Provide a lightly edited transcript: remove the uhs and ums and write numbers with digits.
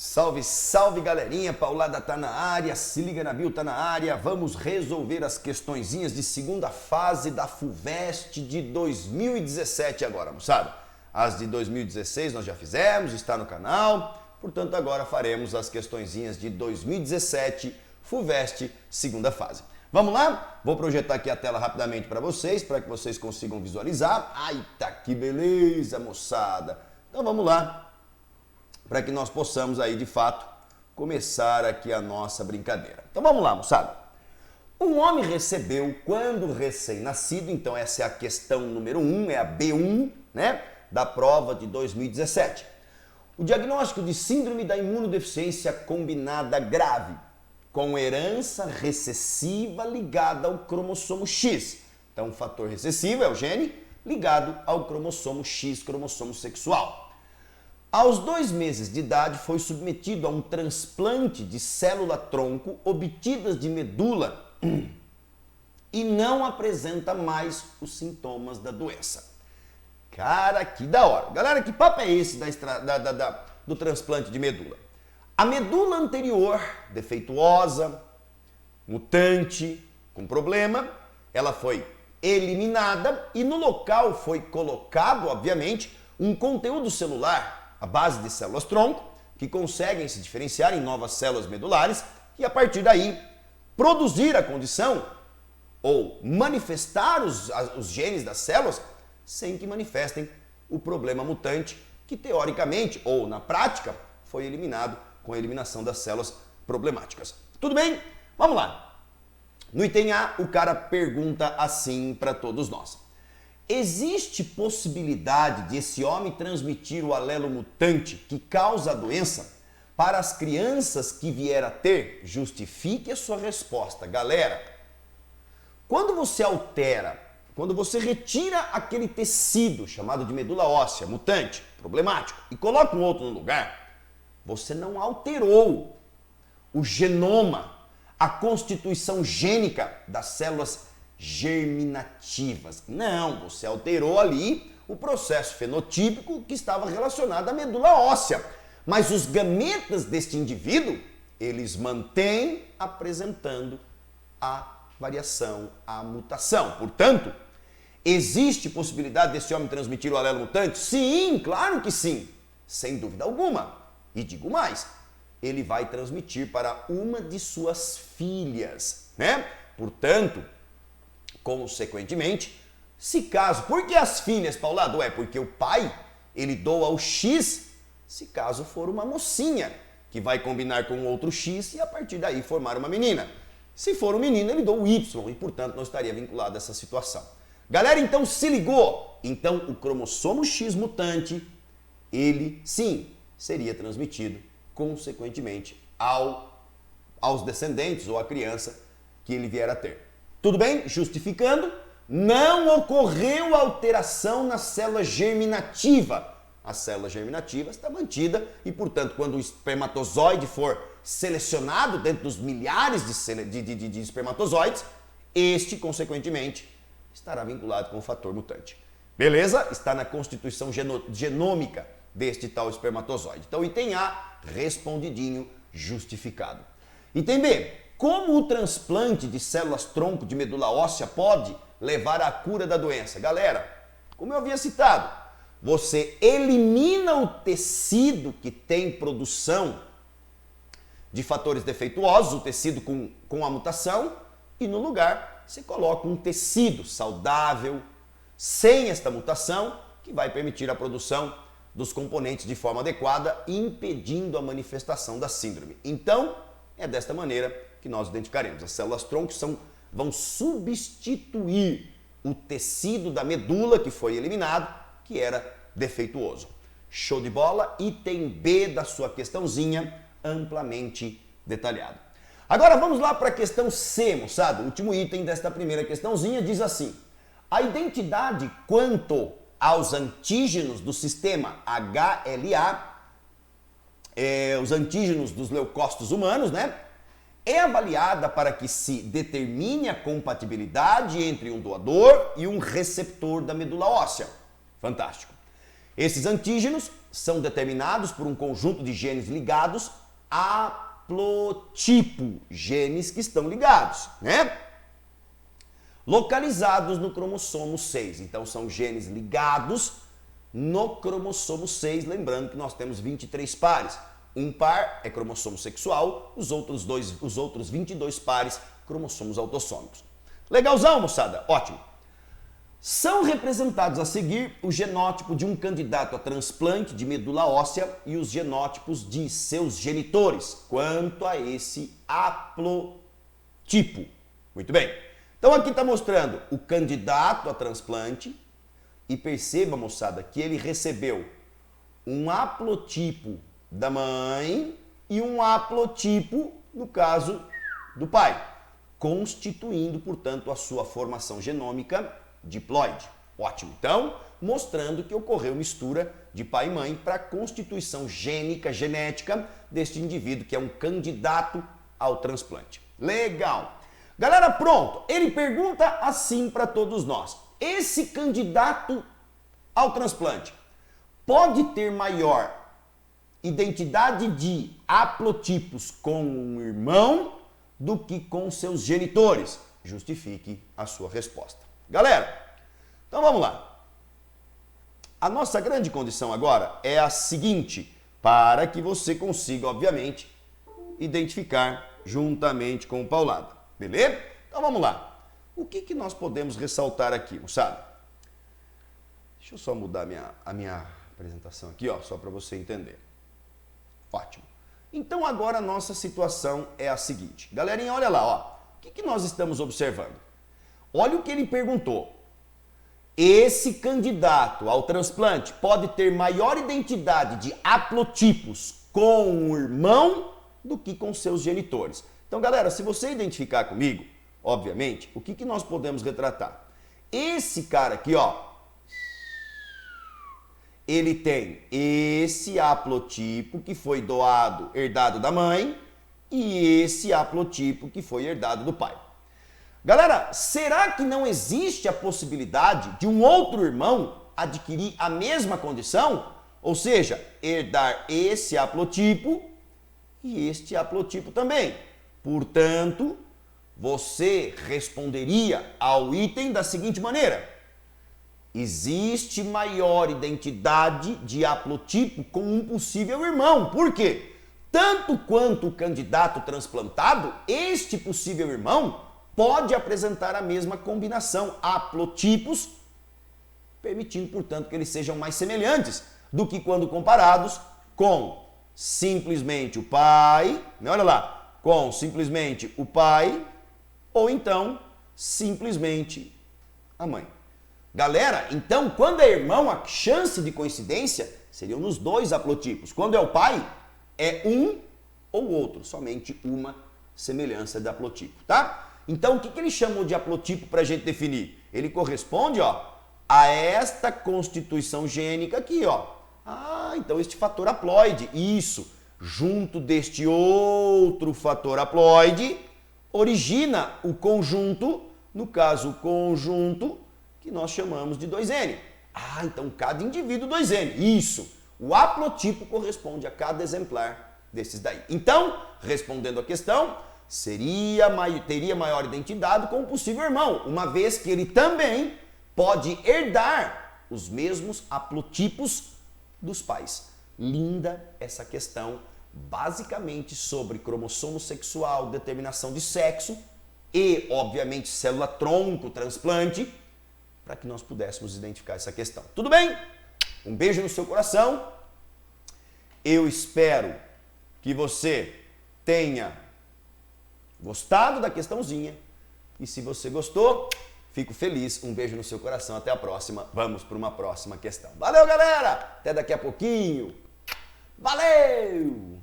Salve, salve galerinha, Paulada tá na área, se liga na Bio tá na área, vamos resolver as questõezinhas de segunda fase da FUVEST de 2017 agora, moçada. As de 2016 nós já fizemos, está no canal, portanto agora faremos as questõezinhas de 2017 FUVEST segunda fase. Vamos lá? Vou projetar aqui a tela rapidamente para que vocês consigam visualizar. Ai, tá que beleza, moçada. Então vamos lá, para que nós possamos aí, de fato, começar aqui a nossa brincadeira. Então vamos lá, moçada. Um homem recebeu, quando recém-nascido, então essa é a questão número 1, é a B1, né, da prova de 2017. O diagnóstico de síndrome da imunodeficiência combinada grave, com herança recessiva ligada ao cromossomo X. Então o fator recessivo é o gene ligado ao cromossomo X, cromossomo sexual. Aos 2 meses de idade, foi submetido a um transplante de célula-tronco obtidas de medula e não apresenta mais os sintomas da doença. Cara, que da hora. Galera, que papo é esse do transplante de medula? A medula anterior, defeituosa, mutante, com problema, ela foi eliminada e no local foi colocado, obviamente, um conteúdo celular à base de células-tronco, que conseguem se diferenciar em novas células medulares e, a partir daí, produzir a condição ou manifestar os genes das células sem que manifestem o problema mutante que, teoricamente ou na prática, foi eliminado com a eliminação das células problemáticas. Tudo bem? Vamos lá. No item A, o cara pergunta assim para todos nós. Existe possibilidade de esse homem transmitir o alelo mutante que causa a doença para as crianças que vier a ter? Justifique a sua resposta. Galera, quando você altera, quando você retira aquele tecido chamado de medula óssea, mutante, problemático, e coloca um outro no lugar, você não alterou o genoma, a constituição gênica das células germinativas. Não, você alterou ali o processo fenotípico que estava relacionado à medula óssea. Mas os gametas deste indivíduo, eles mantêm apresentando a variação, a mutação. Portanto, existe possibilidade desse homem transmitir o alelo mutante? Sim, claro que sim, sem dúvida alguma. E digo mais, ele vai transmitir para uma de suas filhas, né? Portanto, consequentemente, se caso, por que as filhas, Paulado? É porque o pai, ele doa o X, se caso for uma mocinha, que vai combinar com outro X e a partir daí formar uma menina. Se for um menino, ele doa o Y e, portanto, não estaria vinculado a essa situação. Galera, então se ligou? Então, o cromossomo X mutante, ele, sim, seria transmitido, consequentemente, aos descendentes ou à criança que ele vier a ter. Tudo bem? Justificando, não ocorreu alteração na célula germinativa. A célula germinativa está mantida e, portanto, quando o espermatozoide for selecionado dentro dos milhares de espermatozoides, este, consequentemente, estará vinculado com o fator mutante. Beleza? Está na constituição genômica deste tal espermatozoide. Então, item A, respondidinho, justificado. Item B. Como o transplante de células-tronco de medula óssea pode levar à cura da doença? Galera, como eu havia citado, você elimina o tecido que tem produção de fatores defeituosos, o tecido com a mutação, e no lugar você coloca um tecido saudável, sem esta mutação, que vai permitir a produção dos componentes de forma adequada, impedindo a manifestação da síndrome. Então, é desta maneira que nós identificaremos. As células-tronco vão substituir o tecido da medula que foi eliminado, que era defeituoso. Show de bola? Item B da sua questãozinha, amplamente detalhado. Agora vamos lá para a questão C, moçada. O último item desta primeira questãozinha diz assim: a identidade quanto aos antígenos do sistema HLA, os antígenos dos leucócitos humanos, né? É avaliada para que se determine a compatibilidade entre um doador e um receptor da medula óssea. Fantástico. Esses antígenos são determinados por um conjunto de genes ligados haplotipo, genes que estão ligados, né? Localizados no cromossomo 6. Então são genes ligados no cromossomo 6, lembrando que nós temos 23 pares. Um par é cromossomo sexual, os outros 22 pares, cromossomos autossômicos. Legalzão, moçada? Ótimo. São representados a seguir o genótipo de um candidato a transplante de medula óssea e os genótipos de seus genitores, quanto a esse haplotipo. Muito bem. Então aqui está mostrando o candidato a transplante e perceba, moçada, que ele recebeu um haplotipo da mãe e um haplotipo, no caso do pai, constituindo, portanto, a sua formação genômica diploide. Ótimo. Então, mostrando que ocorreu mistura de pai e mãe para a constituição genética deste indivíduo que é um candidato ao transplante. Legal. Galera, pronto. Ele pergunta assim para todos nós. Esse candidato ao transplante pode ter maior identidade de haplotipos com um irmão do que com seus genitores? Justifique a sua resposta. Galera, então vamos lá. A nossa grande condição agora é a seguinte, para que você consiga, obviamente, identificar juntamente com o Paulada. Beleza? Então vamos lá. O que nós podemos ressaltar aqui, moçada? Deixa eu só mudar a minha apresentação aqui, ó, só para você entender. Ótimo. Então agora a nossa situação é a seguinte. Galerinha, olha lá, ó. O que nós estamos observando? Olha o que ele perguntou. Esse candidato ao transplante pode ter maior identidade de haplotipos com o irmão do que com seus genitores. Então, galera, se você identificar comigo, obviamente, o que nós podemos retratar? Esse cara aqui, ó, ele tem esse haplotipo que foi herdado da mãe, e esse haplotipo que foi herdado do pai. Galera, será que não existe a possibilidade de um outro irmão adquirir a mesma condição? Ou seja, herdar esse haplotipo e este haplotipo também. Portanto, você responderia ao item da seguinte maneira: existe maior identidade de haplotipo com um possível irmão. Por quê? Tanto quanto o candidato transplantado, este possível irmão pode apresentar a mesma combinação haplotipos, permitindo, portanto, que eles sejam mais semelhantes do que quando comparados com simplesmente o pai, né? Olha lá, com simplesmente o pai ou então simplesmente a mãe. Galera, então quando é irmão, a chance de coincidência seriam nos dois haplotipos. Quando é o pai, é um ou outro, somente uma semelhança de haplotipo, tá? Então, o que ele chamou de haplotipo para a gente definir? Ele corresponde, ó, a esta constituição gênica aqui, ó. Ah, então este fator haploide, isso, junto deste outro fator haploide, origina o conjunto, no caso o conjunto, que nós chamamos de 2N. Ah, então cada indivíduo 2N, isso. O haplotipo corresponde a cada exemplar desses daí. Então, respondendo à questão, teria maior identidade com o possível irmão, uma vez que ele também pode herdar os mesmos haplotipos dos pais. Linda essa questão, basicamente sobre cromossomo sexual, determinação de sexo e, obviamente, célula-tronco, transplante, para que nós pudéssemos identificar essa questão. Tudo bem? Um beijo no seu coração. Eu espero que você tenha gostado da questãozinha. E se você gostou, fico feliz. Um beijo no seu coração. Até a próxima. Vamos para uma próxima questão. Valeu, galera! Até daqui a pouquinho. Valeu!